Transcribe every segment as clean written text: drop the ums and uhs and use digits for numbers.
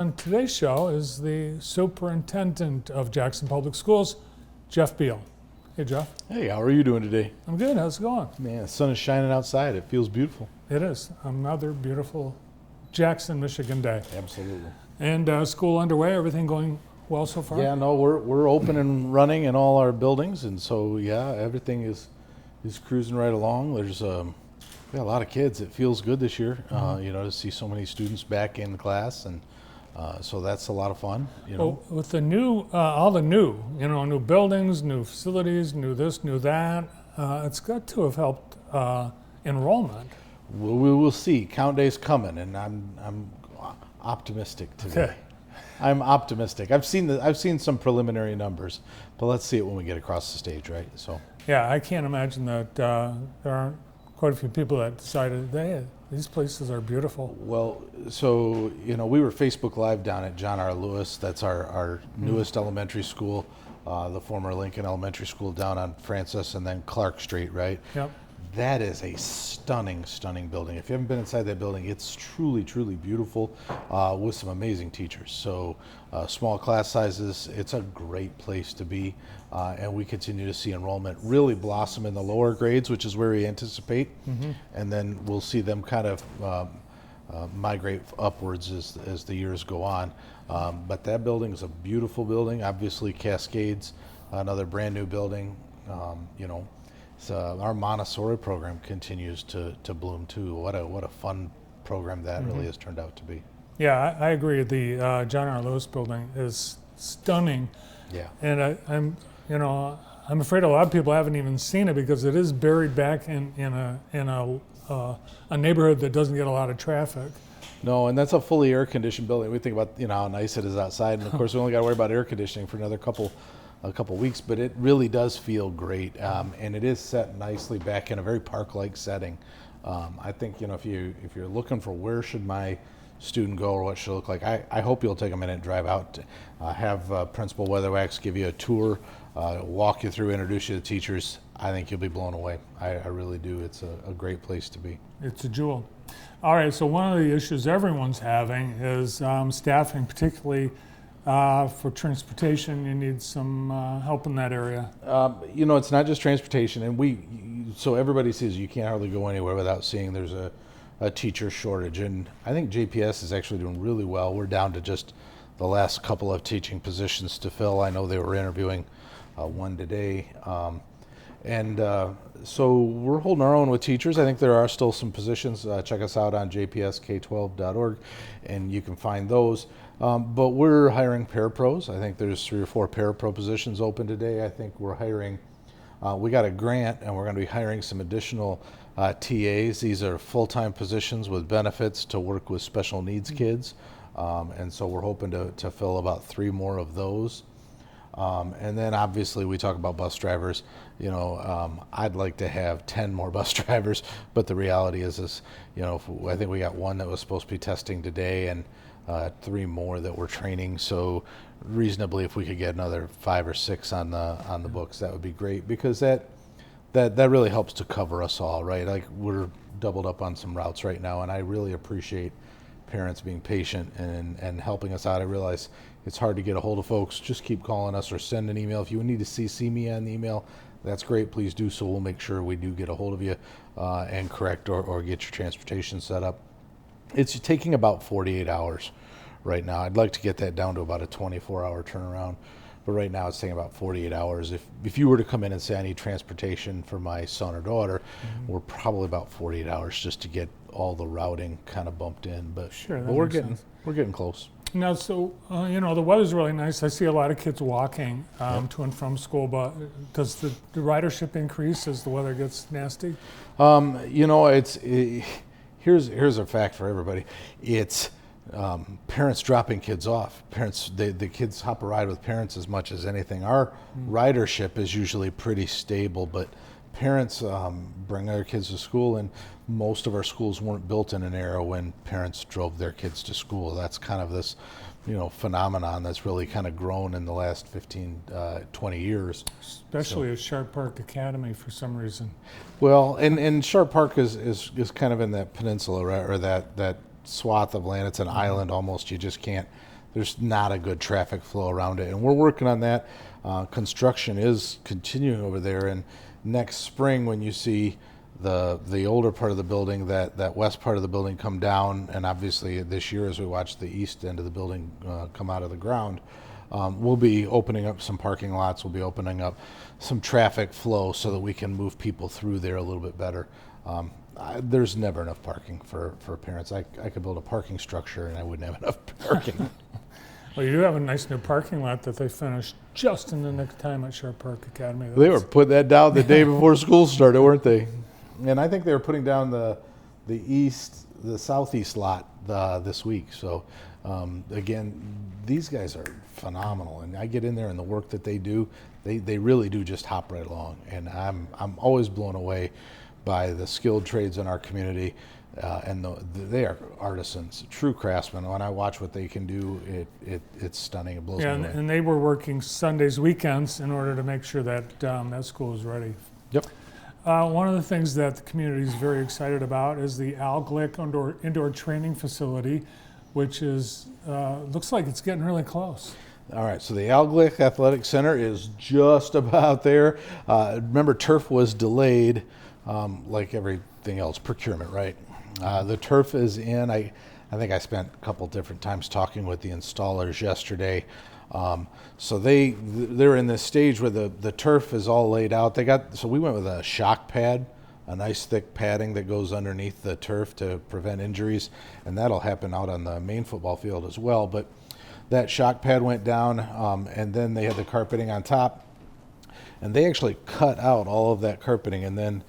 On today's show is the Superintendent of Jackson Public Schools, Jeff Beal. Hey, Jeff. Hey, how are you doing today? I'm good. How's it going? Man, the sun is shining outside. It feels beautiful. It is another beautiful Jackson, Michigan day. Absolutely. And school underway. Everything going well so far? Yeah, no, we're open and running in all our buildings, and so yeah, everything is cruising right along. There's we got a lot of kids. It feels good this year, to see so many students back in class, and so that's a lot of fun. Well, with the new, all the new buildings, new facilities, new this, new that, it's got to have helped enrollment. We'll see. Count day's coming, and I'm optimistic today. Okay. I'm optimistic. I've seen some preliminary numbers, but let's see it when we get across the stage, right? So. Yeah, I can't imagine that there aren't quite a few people that decided these places are beautiful. Well, so we were Facebook Live down at John R. Lewis. That's our newest elementary school, the former Lincoln Elementary School down on Francis and then Clark Street, right? Yep. That is a stunning, stunning building. If you haven't been inside that building, it's truly, truly beautiful with some amazing teachers. So small class sizes, it's a great place to be. And we continue to see enrollment really blossom in the lower grades, which is where we anticipate. Mm-hmm. And then we'll see them kind of migrate upwards as the years go on. But that building is a beautiful building. Obviously, Cascades, another brand new building, So our Montessori program continues to bloom too. What a fun program that really has turned out to be. Yeah, I agree. The John R. Lewis building is stunning. Yeah. And I'm afraid a lot of people haven't even seen it because it is buried back in a neighborhood that doesn't get a lot of traffic. No, and that's a fully air conditioned building. We think about how nice it is outside, and of course we only got to worry about air conditioning for another couple weeks, but it really does feel great, and it is set nicely back in a very park-like setting. I think if you're looking for where should my student go or what should it look like, I hope you'll take a minute and drive out, have Principal Weatherwax give you a tour, walk you through, introduce you to teachers. I think you'll be blown away. I really do. It's a great place to be. It's a jewel. All right, so one of the issues everyone's having is staffing, particularly for transportation. You need some help in that area. It's not just transportation, and so everybody sees you can't hardly go anywhere without seeing there's a teacher shortage, and I think JPS is actually doing really well. We're down to just the last couple of teaching positions to fill. I know they were interviewing one today, so we're holding our own with teachers. I think there are still some positions. Check us out on jpsk12.org, and you can find those. But we're hiring parapros. I think there's 3 or 4 parapro positions open today. I think we're hiring, we got a grant, and we're going to be hiring some additional TAs. These are full-time positions with benefits to work with special needs kids. And so we're hoping to fill about 3 more of those. And then obviously we talk about bus drivers. I'd like to have 10 more bus drivers, but the reality is I think we got 1 that was supposed to be testing today, and 3 more that we're training. So reasonably, if we could get another 5 or 6 on the books, that would be great, because that really helps to cover us all, right? Like, we're doubled up on some routes right now, and I really appreciate parents being patient and helping us out. I realize it's hard to get a hold of folks. Just keep calling us or send an email. If you need to CC me on the email, that's great. Please do so. We'll make sure we do get a hold of you and correct or get your transportation set up. It's taking about 48 hours right now. I'd like to get that down to about a 24-hour turnaround, but right now it's taking about 48 hours. If you were to come in and say, I need transportation for my son or daughter, we're probably about 48 hours just to get all the routing kind of bumped in. But sure, we're getting close. Now, so the weather's really nice. I see a lot of kids walking to and from school, but does the ridership increase as the weather gets nasty? Here's a fact for everybody. It's parents dropping kids off. Parents, the kids hop a ride with parents as much as anything. Our ridership is usually pretty stable, but parents bring their kids to school, and most of our schools weren't built in an era when parents drove their kids to school. That's kind of this phenomenon that's really kind of grown in the last 15, 20 years. Especially at Sharp Park Academy for some reason. Well, and Sharp Park is kind of in that peninsula, right, or that swath of land. It's an island almost. You just can't there's not a good traffic flow around it, and we're working on that. Construction is continuing over there, and next spring when you see the older part of the building, that west part of the building come down, and obviously this year as we watch the east end of the building come out of the ground, we'll be opening up some parking lots. We'll be opening up some traffic flow so that we can move people through there a little bit better. There's never enough parking for parents. I could build a parking structure and I wouldn't have enough parking. Well, you do have a nice new parking lot that they finished just in the nick of time at Sharp Park Academy. They were putting that down the day before school started, weren't they? And I think they were putting down the southeast lot this week. So again, these guys are phenomenal, and I get in there and the work that they do, they really do just hop right along. And I'm always blown away by the skilled trades in our community, and they are artisans, true craftsmen. When I watch what they can do, it's stunning. It blows me away. And they were working Sundays, weekends in order to make sure that that school was ready. Yep. One of the things that the community is very excited about is the Glick indoor training facility, which is looks like it's getting really close. All right, so the Glick Athletic Center is just about there. Remember, turf was delayed, like everything else, procurement, right? The turf is in. I think I spent a couple different times talking with the installers yesterday. So they're in this stage where the turf is all laid out. So we went with a shock pad, a nice thick padding that goes underneath the turf to prevent injuries, and that'll happen out on the main football field as well. But that shock pad went down, and then they had the carpeting on top, and they actually cut out all of that carpeting and then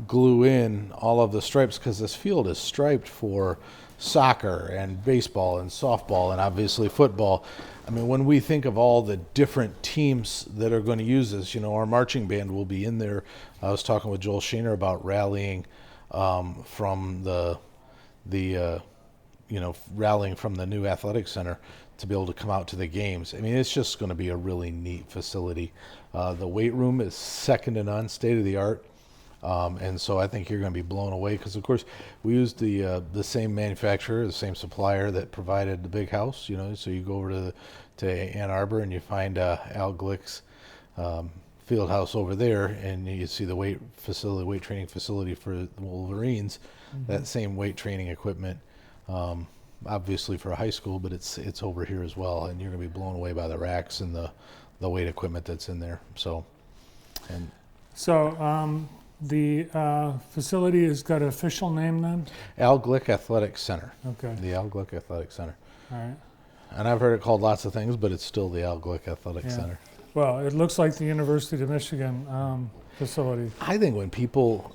glue in all of the stripes, because this field is striped for soccer and baseball and softball and obviously football. I mean, when we think of all the different teams that are going to use this, our marching band will be in there. I was talking with Joel Shaner about rallying from rallying from the new athletic center to be able to come out to the games. I mean, it's just going to be a really neat facility. The weight room is second to none, state of the art. And so I think you're going to be blown away, because of course we used the same manufacturer, the same supplier that provided the big house. So you go over to Ann Arbor and you find Al Glick's field house over there, and you see the weight training facility for the Wolverines. Mm-hmm. That same weight training equipment, obviously for a high school, but it's over here as well, and you're going to be blown away by the racks and the weight equipment that's in there. So. The facility has got an official name then? Al Glick Athletic Center. Okay. The Al Glick Athletic Center. All right. And I've heard it called lots of things, but it's still the Al Glick Athletic Center. Well, it looks like the University of Michigan facility. I think when people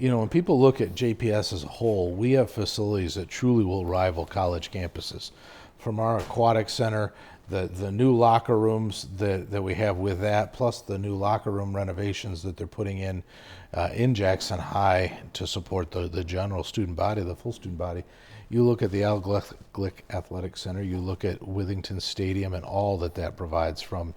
look at JPS as a whole, we have facilities that truly will rival college campuses. From our aquatic center, the new locker rooms that we have with that, plus the new locker room renovations that they're putting in Jackson High to support the general student body, the full student body. You look at the Al Glick Athletic Center, you look at Withington Stadium and all that provides, from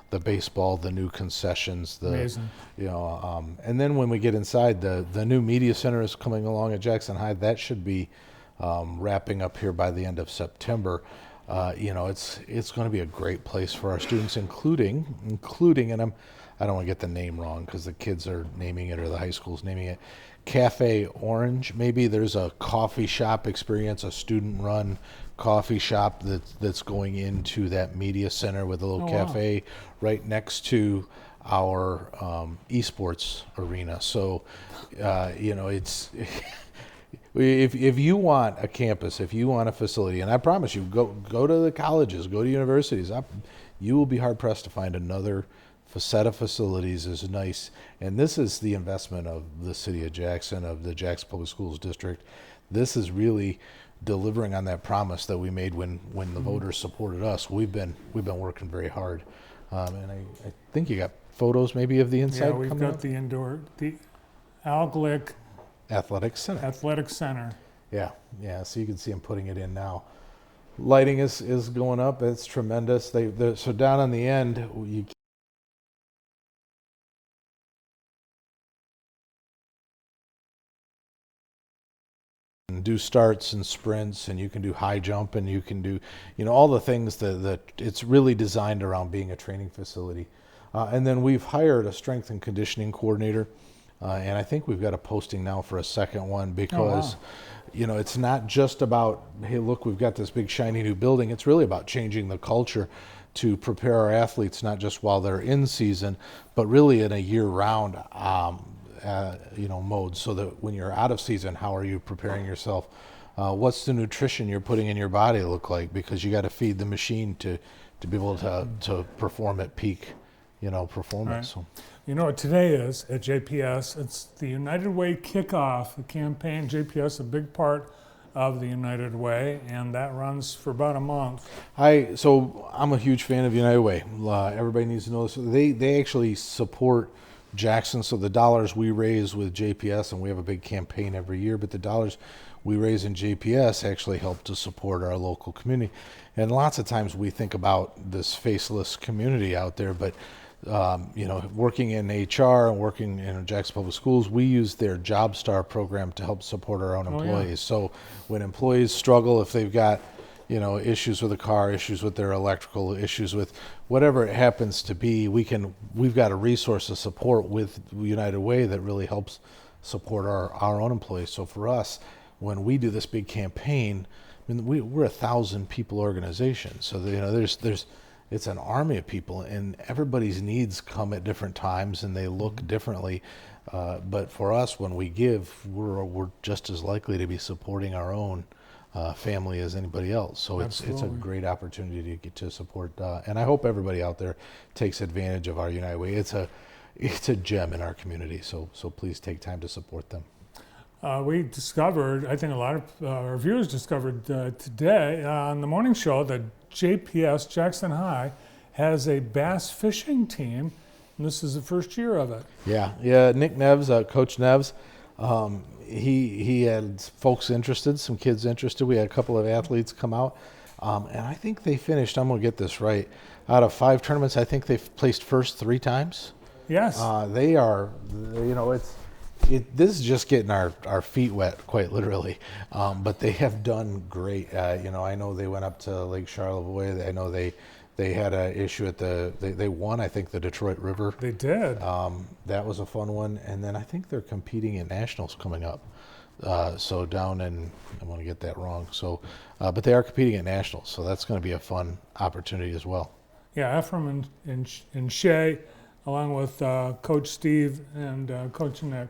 the baseball, the new concessions, Amazing. And then when we get inside, the new media center is coming along at Jackson High. That should be wrapping up here by the end of September. It's going to be a great place for our students, including, and I don't want to get the name wrong because the kids are naming it, or the high school's naming it, Cafe Orange. Maybe there's a coffee shop experience, a student-run coffee shop that's going into that media center with a little cafe right next to our esports arena. So, it's. If you want a campus, if you want a facility, and I promise you, go to the colleges, go to universities, you will be hard pressed to find another set of facilities as nice. And this is the investment of the city of Jackson, of the Jackson Public Schools District. This is really delivering on that promise that we made when the voters supported us. We've been working very hard, and I think you got photos maybe of the inside. Yeah, we've got the Al Glick Athletic Center. Yeah. So you can see them putting it in now. Lighting is going up. It's tremendous. So down on the end, you do starts and sprints, and you can do high jump, and you can do, all the things that it's really designed around being a training facility. And then we've hired a strength and conditioning coordinator, and I think we've got a posting now for a second one because, it's not just about, hey, look, we've got this big shiny new building. It's really about changing the culture to prepare our athletes, not just while they're in season, but really in a year-round mode, so that when you're out of season, how are you preparing yourself? What's the nutrition you're putting in your body look like? Because you got to feed the machine to be able to perform at peak, performance. Right. You know what today is at JPS? It's the United Way kickoff, the campaign. JPS, a big part of the United Way, and that runs for about a month. So I'm a huge fan of United Way. Everybody needs to know this. They actually support Jackson, so the dollars we raise with JPS, and we have a big campaign every year, but the dollars we raise in JPS actually help to support our local community. And lots of times we think about this faceless community out there, but working in HR and working in Jackson Public Schools, we use their Job Star program to help support our own employees. Yeah. So when employees struggle, if they've got issues with a car, issues with their electrical, issues with whatever it happens to be, we've got a resource of support with United Way that really helps support our own employees. So for us, when we do this big campaign, we're 1,000 people organization. So there's it's an army of people, and everybody's needs come at different times and they look differently. But for us, when we give, we're just as likely to be supporting our own family as anybody else. So it's a great opportunity to get to support, and I hope everybody out there takes advantage of our United Way. It's a gem in our community. So please take time to support them. We discovered, I think a lot of our viewers discovered today on the morning show, that JPS, Jackson High, has a bass fishing team, and this is the first year of it. Yeah. Nick Neves, Coach Neves, he had folks interested, some kids interested. We had a couple of athletes come out, and I think they finished, I'm going to get this right, out of 5 tournaments, I think they've placed first 3 times. Yes. They are, this is just getting our feet wet, quite literally. But they have done great. I know they went up to Lake Charlevoix. I know they had an issue at they won, I think, the Detroit River. They did. That was a fun one. And then I think they're competing at nationals coming up. So down in, I'm going to get that wrong. So, but they are competing at nationals. So that's going to be a fun opportunity as well. Yeah, Ephraim and Shay, along with Coach Steve and Coach Nick.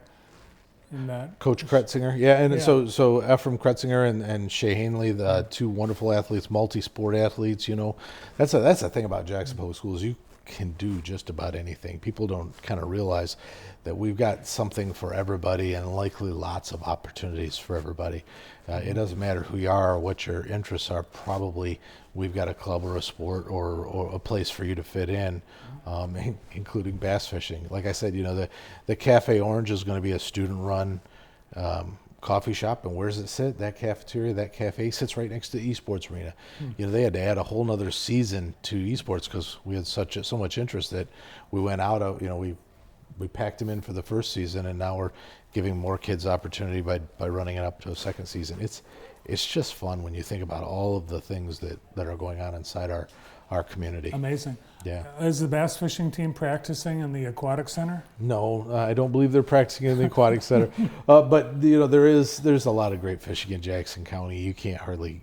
Coach Kretzinger, and so Ephraim Kretzinger and Shay Hanley, the 2 wonderful athletes, multi-sport athletes. That's the thing about Jackson Public Schools. You can do just about anything. People don't kind of realize that we've got something for everybody, and likely lots of opportunities for everybody. It doesn't matter who you are or what your interests are. Probably we've got a club or a sport or a place for you to fit in, including bass fishing. Like I said, the Cafe Orange is going to be a student-run coffee shop, and where does it sit? That cafeteria, that cafe sits right next to the esports arena. They had to add a whole nother season to esports because we had so much interest that we went out of, we packed them in for the first season, and now we're giving more kids opportunity by running it up to a second season. It's just fun when you think about all of the things that are going on inside our community. Amazing. Yeah. Is the bass fishing team practicing in the aquatic center? No, I don't believe they're practicing in the aquatic center. But there's a lot of great fishing in Jackson County. You can't hardly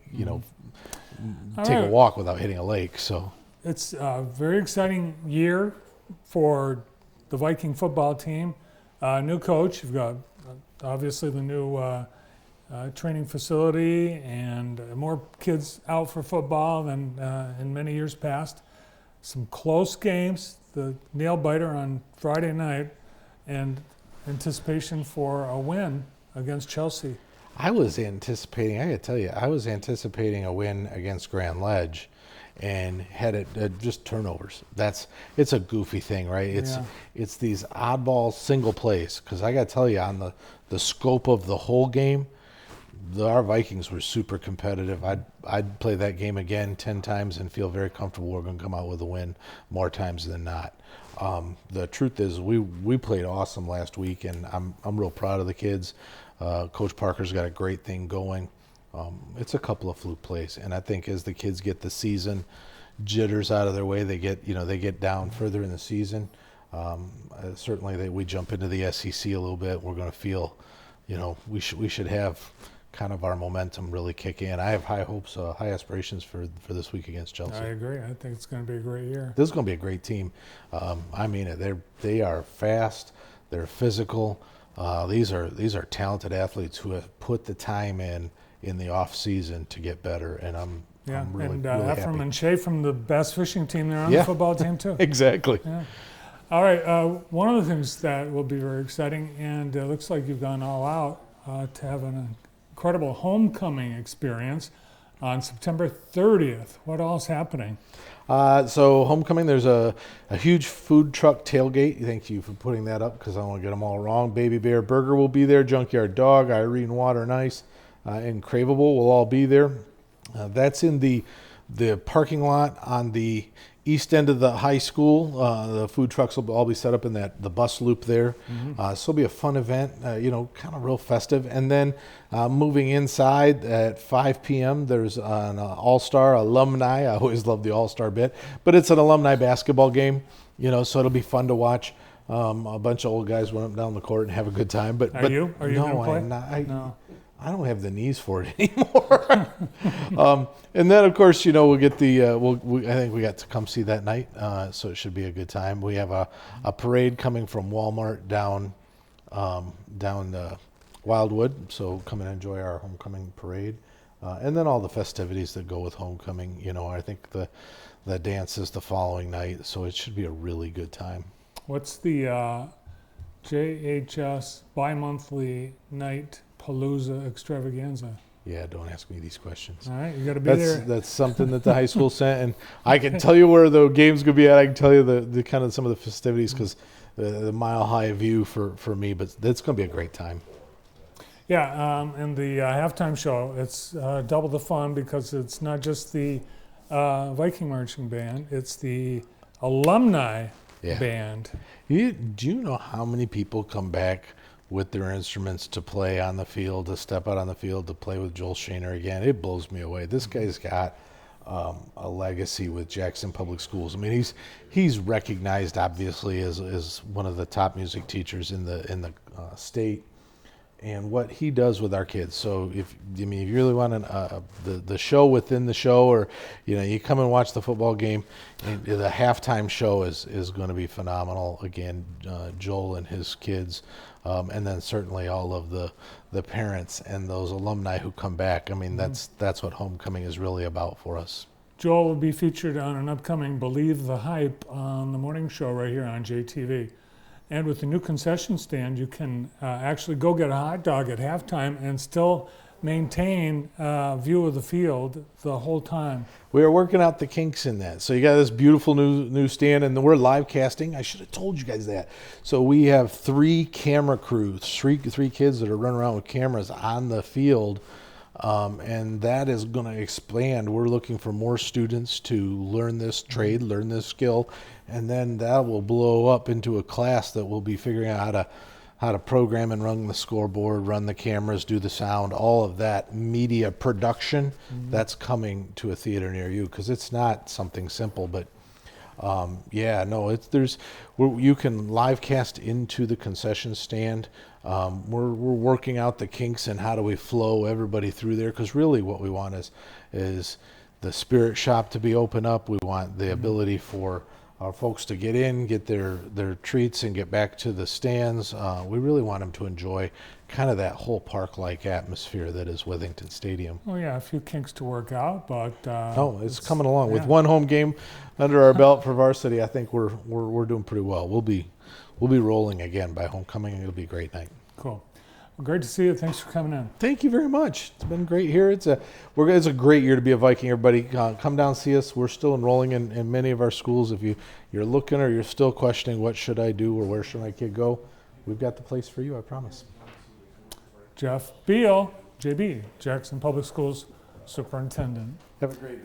take a walk without hitting a lake. So it's a very exciting year for the Viking football team. New coach. You've got obviously the new training facility and more kids out for football than in many years past. Some close games, the nail biter on Friday night, and anticipation for a win against Chelsea. I was anticipating a win against Grand Ledge, and had it just turnovers. It's a goofy thing, right? It's these oddball single plays, because I got to tell you, on the scope of the whole game, our Vikings were super competitive. I'd play that game again 10 times and feel very comfortable we're going to come out with a win more times than not. The truth is, we played awesome last week, and I'm real proud of the kids. Coach Parker's got a great thing going. It's a couple of fluke plays, and I think as the kids get the season jitters out of their way, they get down further in the season. Certainly, we jump into the SEC a little bit. We're going to feel, we should have kind of our momentum really kick in. I have high hopes, high aspirations for this week against Chelsea. I agree. I think it's going to be a great year. This is going to be a great team. I mean it. They are fast. They're physical. These are talented athletes who have put the time in the off season to get better, and I'm really happy. Ephraim and Shea from the Bass fishing team, they're on the football team too. Exactly. Yeah. All right. One of the things that will be very exciting, and it looks like you've gone all out to have an incredible homecoming experience on September 30th. What all is happening? So homecoming, there's a huge food truck tailgate. Thank you for putting that up because I don't want to get them all wrong. Baby Bear Burger will be there. Junkyard Dog, Irene Water and Ice, and Craveable will all be there. That's in the parking lot on the east end of the high school. The food trucks will all be set up in the bus loop there. So it'll be a fun event, kind of real festive. And then moving inside at 5 p.m., there's an all-star alumni. I always love the all-star bit, but it's an alumni basketball game, so it'll be fun to watch. A bunch of old guys run up and down the court and have a good time. But Are you no, going to play? I'm not. No. I don't have the knees for it anymore. And then, of course, we'll get I think we got to come see that night, so it should be a good time. We have a parade coming from Walmart down Wildwood, so come and enjoy our homecoming parade. And then all the festivities that go with homecoming. I think the dance is the following night, so it should be a really good time. What's the JHS bi-monthly night Palooza extravaganza? Yeah, don't ask me these questions. All right, you got to be there. That's something that the high school sent, and I can tell you where the game's gonna be at. I can tell you the kind of some of the festivities because the mile high view for me, but that's gonna be a great time. Yeah, and the halftime show, it's double the fun because it's not just the Viking marching band; it's the alumni band. Do you know how many people come back with their instruments to play on the field, to step out on the field, to play with Joel Shaner again? It blows me away. This guy's got a legacy with Jackson Public Schools. I mean, he's recognized obviously as one of the top music teachers in the state, and what he does with our kids. So if you really want the show within the show, or you come and watch the football game, and the halftime show is going to be phenomenal. Again, Joel and his kids. And then certainly all of the parents and those alumni who come back. I mean, that's what homecoming is really about for us. Joel will be featured on an upcoming Believe the Hype on the morning show right here on JTV. And with the new concession stand, you can actually go get a hot dog at halftime and still maintain view of the field the whole time. We are working out the kinks in that. So you got this beautiful new stand, and we're live casting. I should have told you guys that. So we have 3 camera crews, three kids that are running around with cameras on the field, and that is going to expand. We're looking for more students to learn this trade, learn this skill, and then that will blow up into a class that will be figuring out how to program and run the scoreboard, run the cameras, do the sound, all of that media production. That's coming to a theater near you because it's not something simple. But you can live cast into the concession stand. We're working out the kinks and how do we flow everybody through there, because really what we want is the spirit shop to be open up. We want the ability for our folks to get in, get their treats, and get back to the stands. We really want them to enjoy kind of that whole park-like atmosphere that is Withington Stadium. Oh yeah, a few kinks to work out, but it's coming along. With one home game under our belt for varsity, I think we're doing pretty well. We'll be rolling again by homecoming, and it'll be a great night. Cool. Well, great to see you. Thanks for coming in. Thank you very much. It's been great here. It's a great year to be a Viking. Everybody, come down and see us. We're still enrolling in many of our schools. If you're looking or you're still questioning what should I do or where should my kid go, we've got the place for you, I promise. Jeff Beal, JB, Jackson Public Schools Superintendent. Have a great day.